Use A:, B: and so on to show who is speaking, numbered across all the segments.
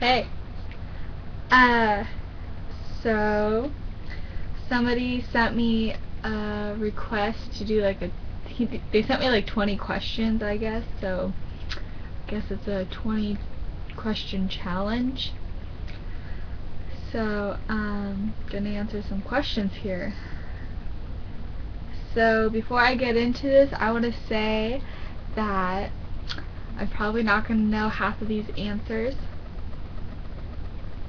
A: Hey. Uh, so somebody sent me a request to do like they sent me like 20 questions, I guess. So I guess it's a 20 question challenge. So gonna answer some questions here. So before I get into this, I want to say that I'm probably not gonna know half of these answers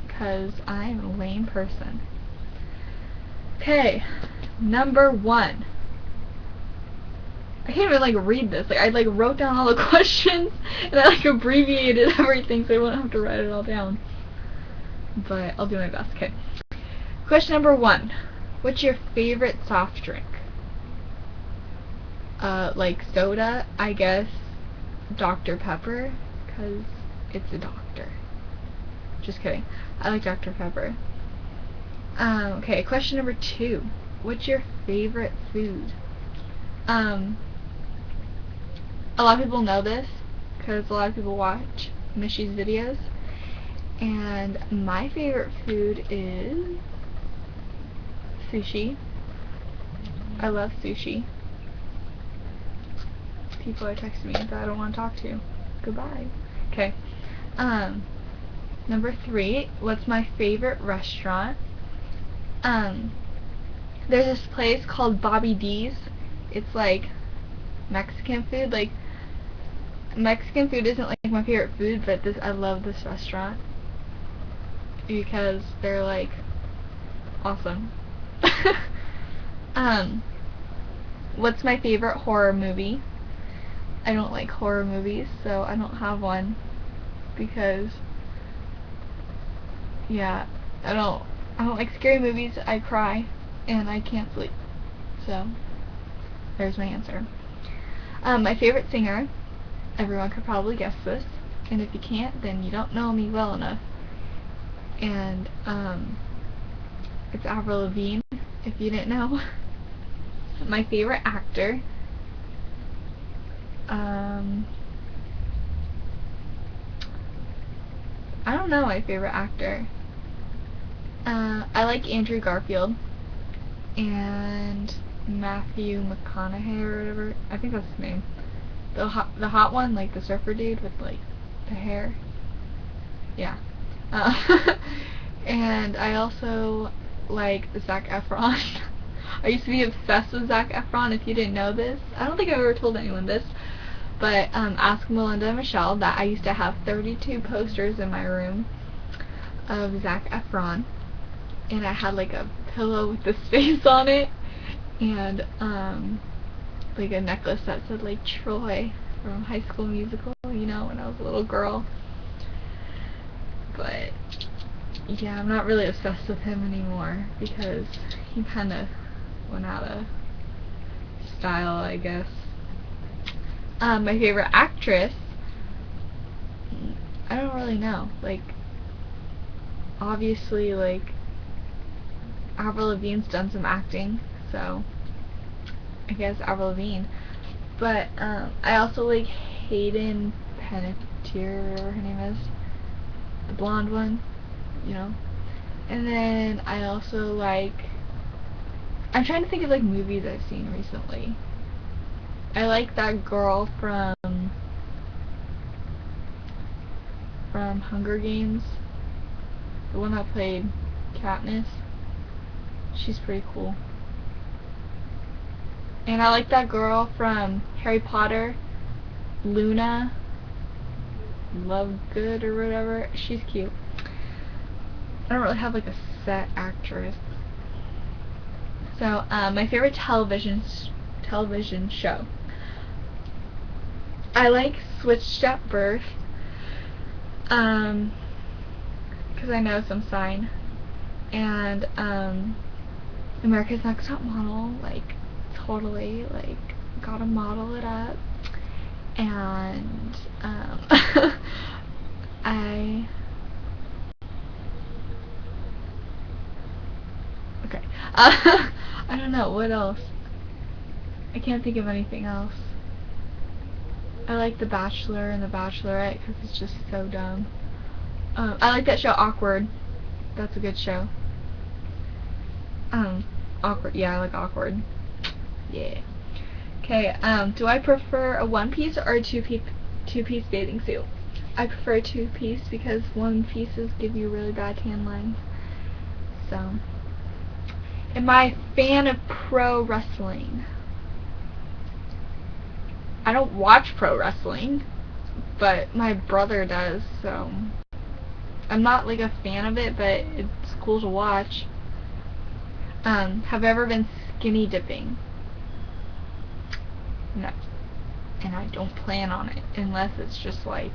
A: because I'm a lame person. Okay, number 1. I can't even like read this. Like I like wrote down all the questions and I like abbreviated everything so I won't have to write it all down. But I'll do my best. Okay. Question number 1. What's your favorite soft drink? Like soda, I guess Dr. Pepper, because it's a doctor. Just kidding. I like Dr. Pepper. Okay, question number 2. What's your favorite food? A lot of people know this because a lot of people watch Mishy's videos, and my favorite food is sushi. I love sushi. People are texting me that I don't want to talk to. Goodbye. Okay. Number 3. What's my favorite restaurant? There's this place called Bobby D's. It's like Mexican food. Like Mexican food isn't like my favorite food, but I love this restaurant because they're like awesome. What's my favorite horror movie? I don't like horror movies, so I don't have one because yeah, I don't like scary movies. I cry and I can't sleep. So there's my answer. My favorite singer, everyone could probably guess this, and if you can't, then you don't know me well enough. And it's Avril Lavigne, if you didn't know. My favorite actor, I don't know my favorite actor. I like Andrew Garfield and Matthew McConaughey or whatever. I think that's his name. The hot one, like the surfer dude with like the hair. Yeah. And I also like Zac Efron. I used to be obsessed with Zac Efron. If you didn't know this, I don't think I've ever told anyone this, but ask Melinda and Michelle that I used to have 32 posters in my room of Zac Efron, and I had like a pillow with his face on it, and like a necklace that said like Troy from High School Musical, you know, when I was a little girl. But yeah, I'm not really obsessed with him anymore because he kind of went out of style, I guess. My favorite actress, I don't really know. Like, obviously, like, Avril Lavigne's done some acting, so I guess Avril Lavigne. But I also like Hayden Panettiere, whatever her name is, the blonde one, you know. And then I also like, I'm trying to think of like movies I've seen recently. I like that girl from Hunger Games, the one that played Katniss. She's pretty cool. And I like that girl from Harry Potter, Luna Lovegood or whatever. She's cute. I don't really have like a set actress. So my favorite television show. I like Switched at Birth, because I know some sign, and America's Next Top Model, like totally, like gotta model it up, and I don't know what else. I can't think of anything else. I like The Bachelor and The Bachelorette because it's just so dumb. I like that show, Awkward. That's a good show. Awkward. Yeah, I like Awkward. Yeah. Okay. Do I prefer a one-piece or a two-piece bathing suit? I prefer two-piece because one-pieces give you really bad tan lines. So, am I a fan of pro wrestling? I don't watch pro wrestling, but my brother does, so I'm not like a fan of it, but it's cool to watch. Have you ever been skinny dipping? No. And I don't plan on it unless it's just like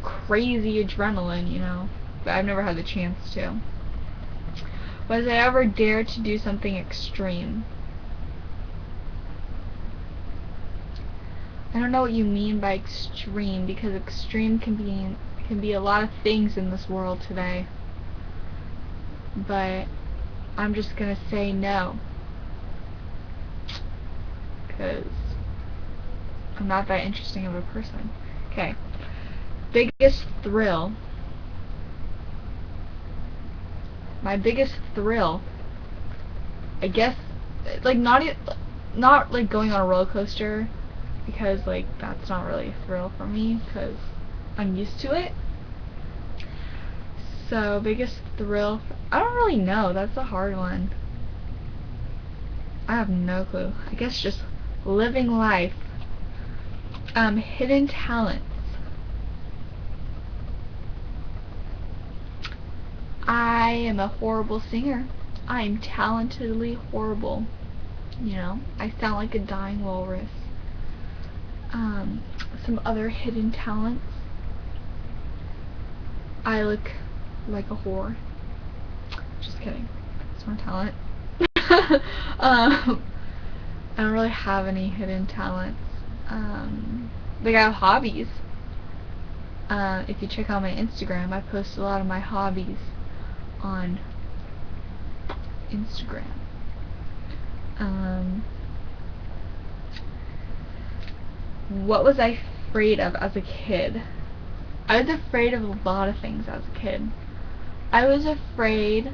A: crazy adrenaline, you know. But I've never had the chance to. Was I ever dared to do something extreme? I don't know what you mean by extreme, because extreme can be a lot of things in this world today. But I'm just gonna say no, because I'm not that interesting of a person. Okay. Biggest thrill. My biggest thrill, I guess, like not like going on a roller coaster, because like that's not really a thrill for me because I'm used to it. So biggest thrill, I don't really know. That's a hard one. I have no clue. I guess just living life. Hidden talents. I am a horrible singer. I am talentedly horrible. You know, I sound like a dying walrus. Some other hidden talents. I look like a whore. Just kidding. It's my talent. I don't really have any hidden talents. Like I have hobbies. If you check out my Instagram, I post a lot of my hobbies on Instagram. What was I afraid of as a kid? I was afraid of a lot of things as a kid. I was afraid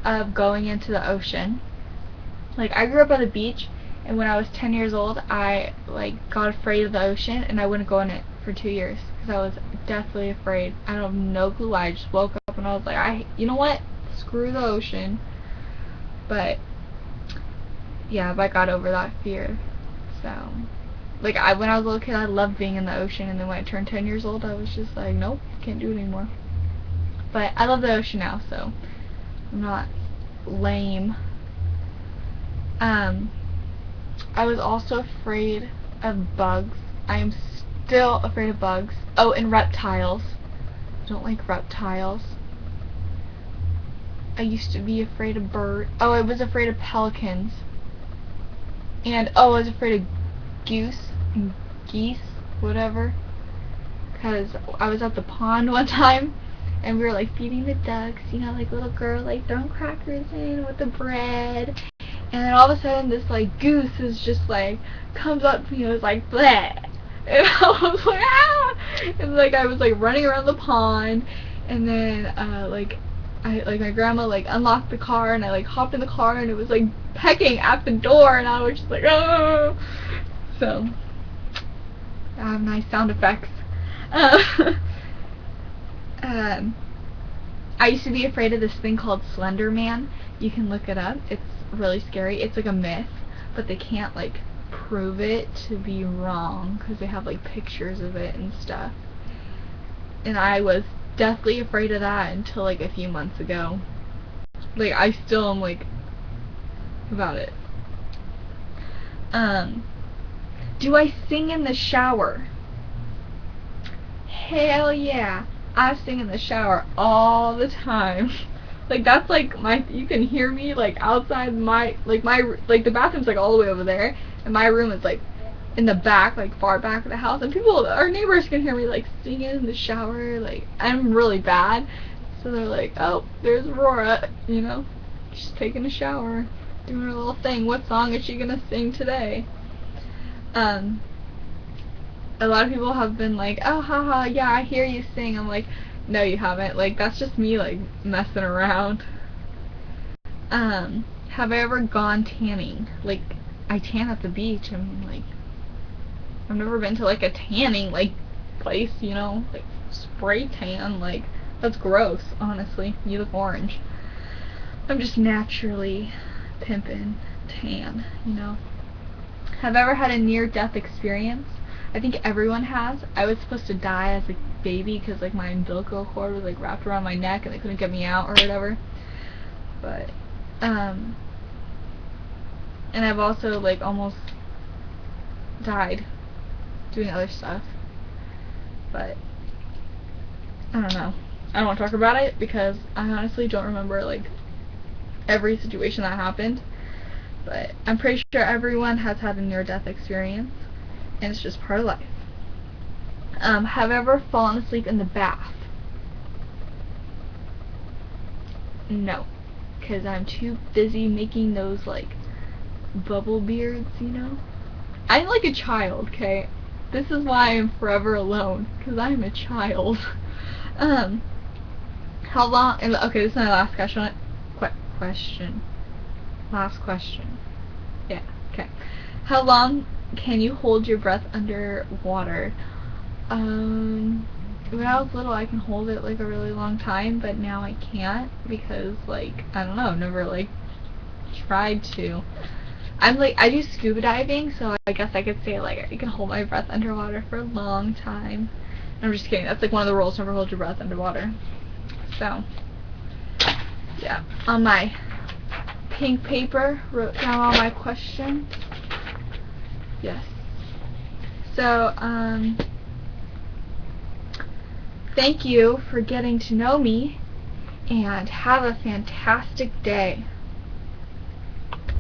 A: of going into the ocean. Like, I grew up on the beach, and when I was 10 years old, I like got afraid of the ocean, and I wouldn't go in it for 2 years because I was deathly afraid. I don't have no clue why. I just woke up and I was like, you know what? Screw the ocean. But yeah, but I got over that fear. So, like, when I was a little kid, I loved being in the ocean, and then when I turned 10 years old, I was just like, nope, can't do it anymore. But I love the ocean now, so I'm not lame. I was also afraid of bugs. I am still afraid of bugs. Oh, and reptiles. I don't like reptiles. I used to be afraid of birds. Oh, I was afraid of pelicans. And, oh, I was afraid of geese, whatever. Because I was at the pond one time, and we were, like, feeding the ducks, you know, like, little girl, like, throwing crackers in with the bread. And then all of a sudden, this, like, goose is just, like, comes up to me and was like, bleh. And I was like, ah! And, like, I was, like, running around the pond. And then, my grandma, like, unlocked the car. And I, like, hopped in the car. And it was, like, pecking at the door. And I was just like, oh! So, I have nice sound effects. I used to be afraid of this thing called Slender Man. You can look it up. It's really scary. It's like a myth, but they can't like prove it to be wrong because they have like pictures of it and stuff. And I was deathly afraid of that until like a few months ago. Like I still am like about it. Do I sing in the shower? Hell yeah. I sing in the shower all the time. Like that's like you can hear me like outside the bathroom's like all the way over there, and my room is like in the back, like far back of the house, and our neighbors can hear me like singing in the shower. Like I'm really bad, so they're like, oh, there's Aurora, you know, she's taking a shower, doing her little thing. What song is she gonna sing today? a lot of people have been like, oh, haha, yeah, I hear you sing. I'm like, no, you haven't. Like, that's just me, like, messing around. Have I ever gone tanning? Like, I tan at the beach. I'm like, I've never been to, like, a tanning, like, place, you know? Like, spray tan. Like, that's gross, honestly. You look orange. I'm just naturally pimpin' tan, you know? Have I ever had a near-death experience? I think everyone has. I was supposed to die as a baby because like my umbilical cord was like wrapped around my neck and they couldn't get me out or whatever. But and I've also like almost died doing other stuff. But I don't know. I don't want to talk about it because I honestly don't remember like every situation that happened. But I'm pretty sure everyone has had a near-death experience, and it's just part of life. Have I ever fallen asleep in the bath? No, because I'm too busy making those, like, bubble beards, you know? I'm like a child, okay? This is why I'm forever alone, because I'm a child. How long, okay, this is my last question. Last question. Yeah, okay. How long can you hold your breath underwater? When I was little, I can hold it like a really long time, but now I can't because, like, I don't know, I've never like tried to. I'm like, I do scuba diving, so I guess I could say like I can hold my breath underwater for a long time. I'm just kidding. That's like one of the rules: never hold your breath underwater. So, yeah, on my pink paper, wrote down all my questions. Yes. So, thank you for getting to know me, and have a fantastic day.